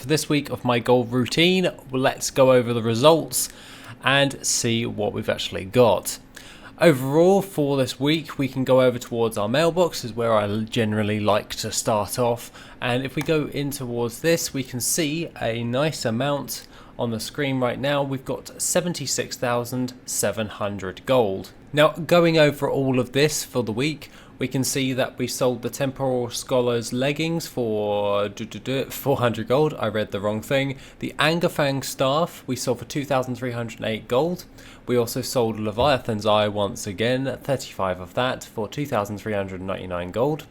for this week of my gold routine. Let's go over the results and see what we've actually got. Overall, for this week, we can go over towards our mailbox, is where I generally like to start off. And if we go in towards this, we can see a nice amount on the screen right now. We've got 76,700 gold. Now, going over all of this for the week, we can see that we sold the Temporal Scholar's leggings for 400 gold. I read the wrong thing. The Angerfang staff we sold for 2,308 gold. We also sold Leviathan's Eye once again, 35 of that for 2,399 gold.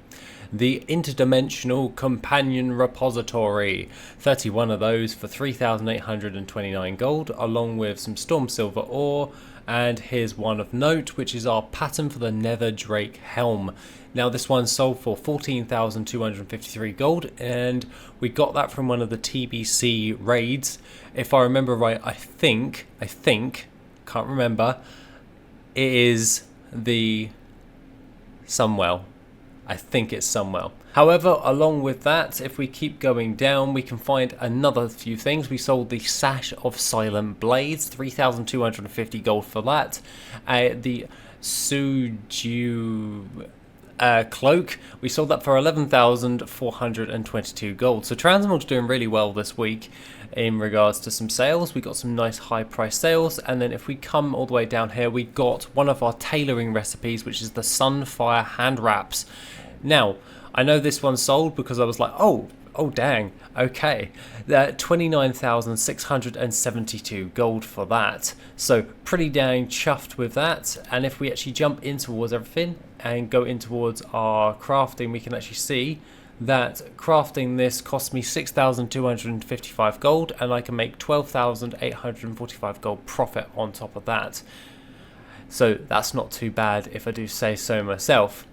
The Interdimensional Companion Repository, 31 of those for 3,829 gold, along with some Storm Silver ore. And here's one of note, which is our pattern for the Nether Drake helm. Now this one sold for 14,253 gold, and we got that from one of the TBC raids. If I remember right, I think, can't remember, it is the Sunwell. I think it's Sunwell. However, along with that, if we keep going down, we can find another few things. We sold the Sash of Silent Blades, 3,250 gold for that. The Suju cloak, we sold that for 11,422 gold. So Transmog's doing really well this week in regards to some sales. We got some nice high price sales. And then if we come all the way down here, we got one of our tailoring recipes, which is the Sunfire hand wraps. Now, I know this one sold because I was like, oh dang, okay. 29,672 gold for that. So pretty dang chuffed with that. And if we actually jump in towards everything and go in towards our crafting, we can actually see that crafting this cost me 6,255 gold, and I can make 12,845 gold profit on top of that. So that's not too bad if I do say so myself.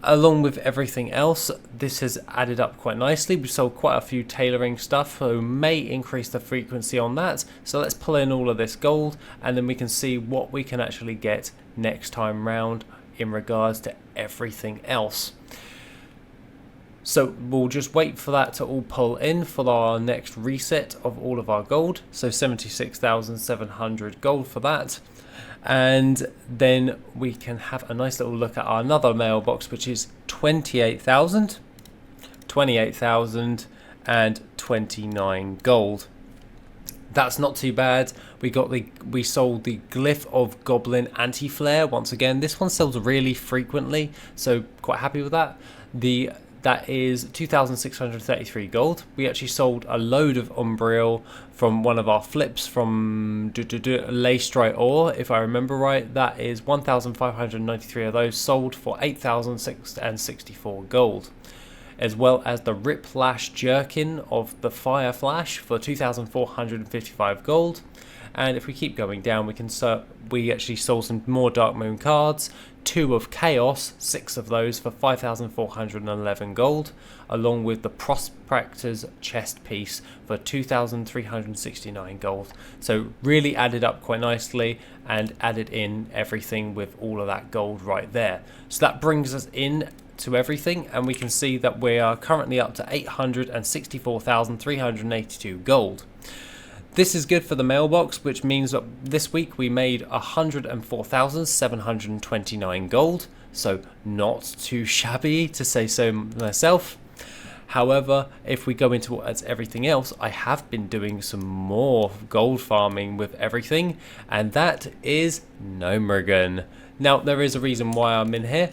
Along with everything else, this has added up quite nicely. We sold quite a few tailoring stuff, so may increase the frequency on that. So let's pull in all of this gold, and then we can see what we can actually get next time round in regards to everything else. So we'll just wait for that to all pull in for our next reset of all of our gold. So 76,700 gold for that. And then we can have a nice little look at our another mailbox, which is 28,000, 28,000 and 29 gold. That's not too bad. We sold the Glyph of Goblin Anti-Flare once again. This one sells really frequently, so quite happy with that. That is 2,633 gold. We actually sold a load of Umbriel from one of our flips from Leystrite ore, if I remember right. That is 1,593 of those sold for 8,664 gold. As well as the Riplash Jerkin of the Fire Flash for 2,455 gold. And if we keep going down, we actually sold some more Dark Moon cards, 2 of Chaos, 6 of those for 5,411 gold, along with the Prospector's chest piece for 2,369 gold. So really added up quite nicely and added in everything with all of that gold right there. So that brings us in to everything, and we can see that we are currently up to 864,382 gold. This is good for the mailbox, which means that this week we made 104,729 gold, so not too shabby to say so myself. However, if we go into everything else, I have been doing some more gold farming with everything, and that is Gnomeregan. Now, there is a reason why I'm in here.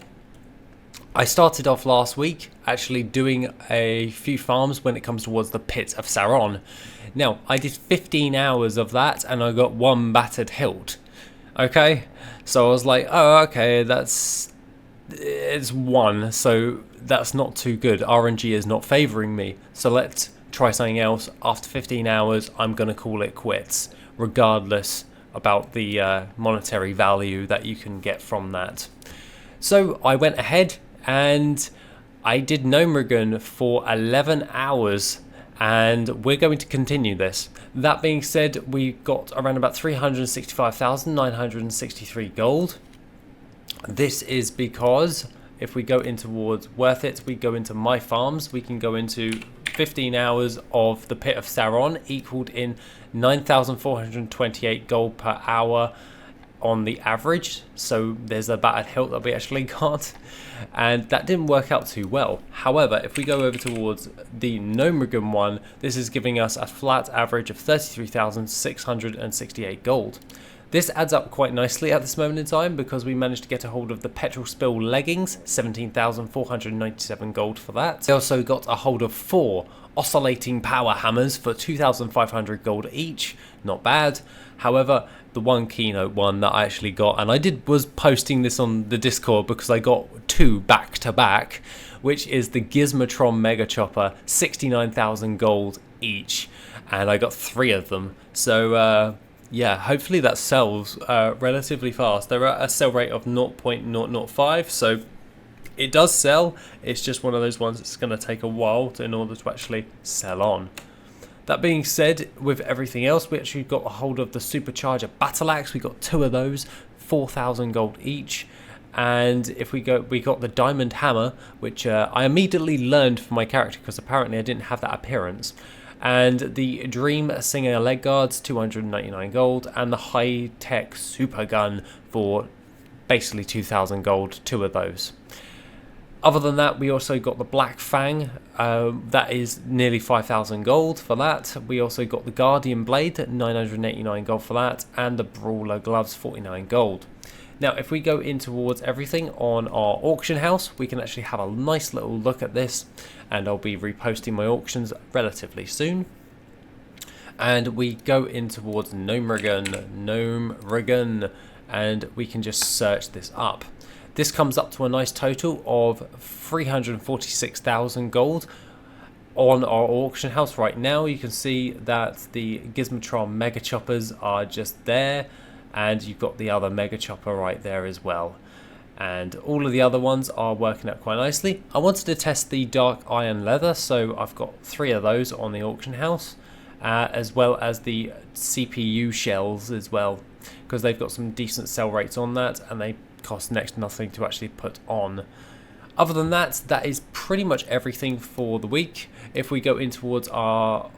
I started off last week actually doing a few farms when it comes towards the Pit of Sauron. Now, I did 15 hours of that and I got 1 battered hilt. Okay, so I was like, oh, okay, it's 1, so that's not too good. RNG is not favouring me, so let's try something else. After 15 hours, I'm going to call it quits, regardless about the monetary value that you can get from that. So I went ahead and I did Gnomeregan for 11 hours, and we're going to continue this. That being said, we got around about 365,963 gold. This is because if we go in towards worth it, we go into my farms, we can go into 15 hours of the Pit of Sauron equaled in 9,428 gold per hour on the average, so there's a battered hilt that we actually got, and that didn't work out too well. However, if we go over towards the 𝐆𝐿 one, this is giving us a flat average of 33,668 gold. This adds up quite nicely at this moment in time because we managed to get a hold of the Petrol Spill leggings, 17,497 gold for that. We also got a hold of 4 oscillating power hammers for 2,500 gold each, not bad. However, the one keynote one that I actually got, and I was posting this on the Discord because I got 2 back to back, which is the Gizmotron Mega Chopper, 69,000 gold each, and I got 3 of them. So yeah, hopefully that sells relatively fast. They're at a sell rate of 0.005, so it does sell. It's just one of those ones that's going to take a while in order to actually sell on. That being said, with everything else, we actually got a hold of the Supercharger Battle Axe. We got 2 of those, 4,000 gold each. And if we got the Diamond Hammer, which I immediately learned for my character because apparently I didn't have that appearance. And the Dream Singer leg guards, 299 gold, and the high-tech super gun for basically 2,000 gold, 2 of those. Other than that, we also got the Black Fang, that is nearly 5,000 gold for that. We also got the Guardian Blade, 989 gold for that, and the Brawler Gloves, 49 gold. Now, if we go in towards everything on our auction house, we can actually have a nice little look at this, and I'll be reposting my auctions relatively soon. And we go in towards 𝐆𝐿, and we can just search this up. This comes up to a nice total of 346,000 gold on our auction house right now. You can see that the Gizmotron Mega Choppers are just there, and you've got the other Mega Chopper right there as well. And all of the other ones are working out quite nicely. I wanted to test the Dark Iron Leather, so I've got 3 of those on the auction house, as well as the CPU shells as well, because they've got some decent sell rates on that, and they cost next to nothing to actually put on. Other than that, that is pretty much everything for the week. If we go in towards our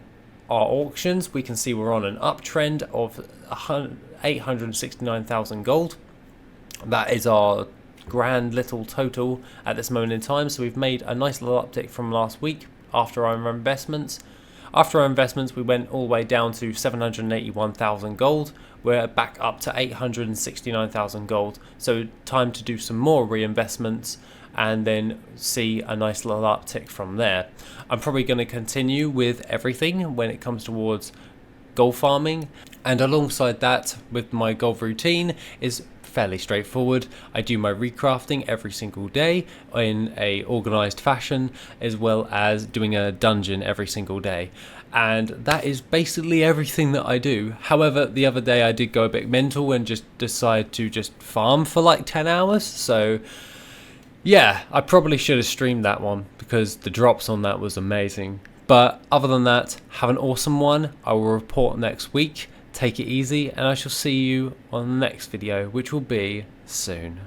auctions, we can see we're on an uptrend of 869,000 gold. That is our grand little total at this moment in time, so we've made a nice little uptick from last week after our investments. After our investments, we went all the way down to 781,000 gold. We're back up to 869,000 gold. So time to do some more reinvestments and then see a nice little uptick from there. I'm probably going to continue with everything when it comes towards gold farming. And alongside that, with my gold routine, is fairly straightforward. I do my recrafting every single day in a organized fashion, as well as doing a dungeon every single day, and that is basically everything that I do. However, the other day I did go a bit mental and just decide to just farm for like 10 hours, so yeah, I probably should have streamed that one because the drops on that was amazing. But other than that, have an awesome one. I will report next week. Take it easy, and I shall see you on the next video, which will be soon.